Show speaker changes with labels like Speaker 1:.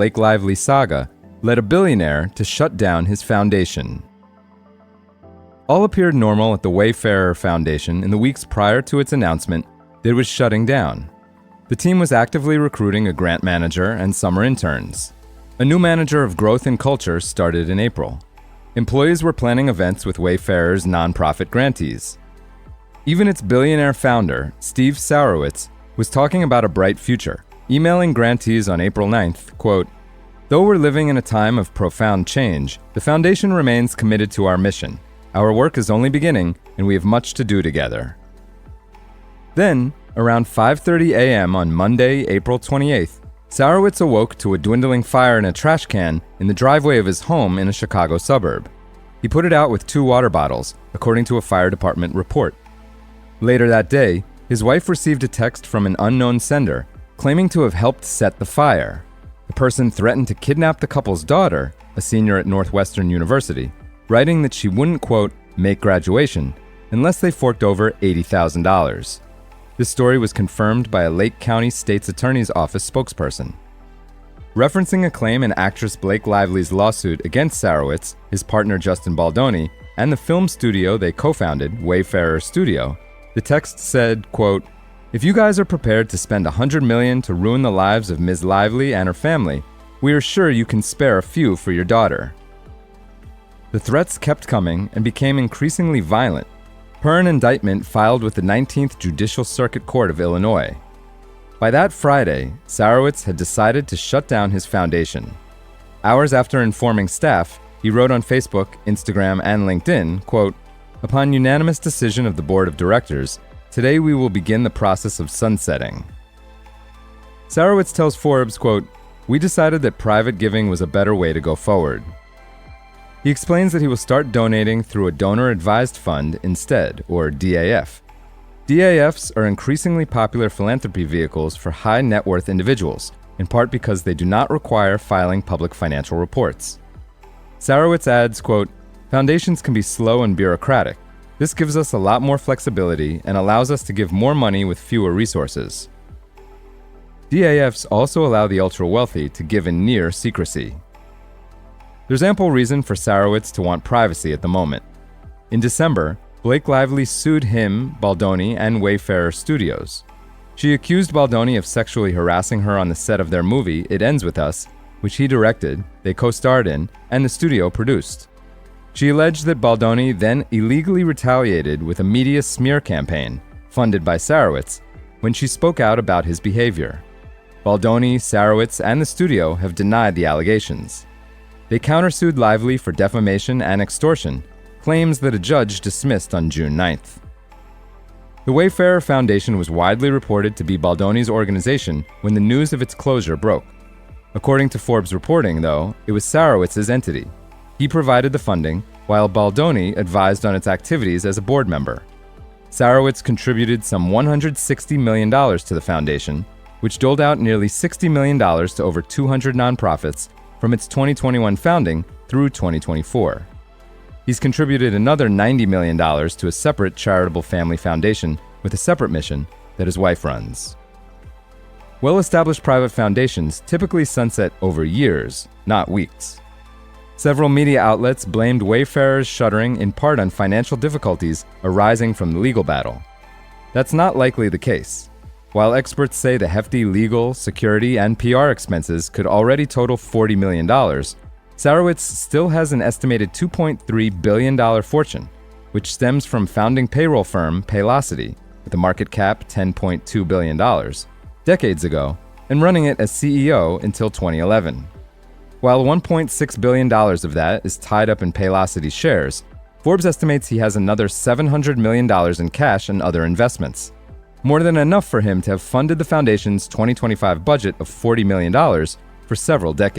Speaker 1: Blake Lively saga led a billionaire to shut down his foundation. All appeared normal at the Wayfarer Foundation in the weeks prior to its announcement that it was shutting down. The team was actively recruiting a grant manager and summer interns. A new manager of growth and culture started in April. Employees were planning events with Wayfarer's nonprofit grantees. Even its billionaire founder, Steve Sarowitz, was talking about a bright future, emailing grantees on April 9th, quote, "Though we're living in a time of profound change, the foundation remains committed to our mission. Our work is only beginning, and we have much to do together." Then, around 5:30 a.m. on Monday, April 28th, Sarowitz awoke to a dwindling fire in a trash can in the driveway of his home in a Chicago suburb. He put it out with 2 water bottles, according to a fire department report. Later that day, his wife received a text from an unknown sender claiming to have helped set the fire. The person threatened to kidnap the couple's daughter, a senior at Northwestern University, writing that she wouldn't, quote, "make graduation," unless they forked over $80,000. This story was confirmed by a Lake County State's Attorney's Office spokesperson. Referencing a claim in actress Blake Lively's lawsuit against Sarowitz, his partner Justin Baldoni, and the film studio they co-founded, Wayfarer Studio, the text said, quote, "If you guys are prepared to spend $100 million to ruin the lives of Ms. Lively and her family, we are sure you can spare a few for your daughter." The threats kept coming and became increasingly violent, per an indictment filed with the 19th Judicial Circuit Court of Illinois. By that Friday, Sarowitz had decided to shut down his foundation. Hours after informing staff, he wrote on Facebook, Instagram, and LinkedIn, quote, "Upon unanimous decision of the board of directors, today we will begin the process of sunsetting." Sarowitz tells Forbes, quote, "We decided that private giving was a better way to go forward." He explains that he will start donating through a donor-advised fund instead, or DAF. DAFs are increasingly popular philanthropy vehicles for high net worth individuals, in part because they do not require filing public financial reports. Sarowitz adds, quote, "Foundations can be slow and bureaucratic. This gives us a lot more flexibility and allows us to give more money with fewer resources." DAFs also allow the ultra-wealthy to give in near secrecy. There's ample reason for Sarowitz to want privacy at the moment. In December, Blake Lively sued him, Baldoni, and Wayfarer Studios. She accused Baldoni of sexually harassing her on the set of their movie, It Ends With Us, which he directed, they co-starred in, and the studio produced. She alleged that Baldoni then illegally retaliated with a media smear campaign, funded by Sarowitz, when she spoke out about his behavior. Baldoni, Sarowitz, and the studio have denied the allegations. They countersued Lively for defamation and extortion, claims that a judge dismissed on June 9th. The Wayfarer Foundation was widely reported to be Baldoni's organization when the news of its closure broke. According to Forbes reporting, though, it was Sarowitz's entity. He provided the funding, while Baldoni advised on its activities as a board member. Sarowitz contributed some $160 million to the foundation, which doled out nearly $60 million to over 200 nonprofits from its 2021 founding through 2024. He's contributed another $90 million to a separate charitable family foundation with a separate mission that his wife runs. Well-established private foundations typically sunset over years, not weeks. Several media outlets blamed Wayfarer's shuttering in part on financial difficulties arising from the legal battle. That's not likely the case. While experts say the hefty legal, security, and PR expenses could already total $40 million, Sarowitz still has an estimated $2.3 billion fortune, which stems from founding payroll firm Paylocity, with a market cap $10.2 billion, decades ago, and running it as CEO until 2011. While $1.6 billion of that is tied up in Paylocity shares, Forbes estimates he has another $700 million in cash and other investments. More than enough for him to have funded the foundation's 2025 budget of $40 million for several decades.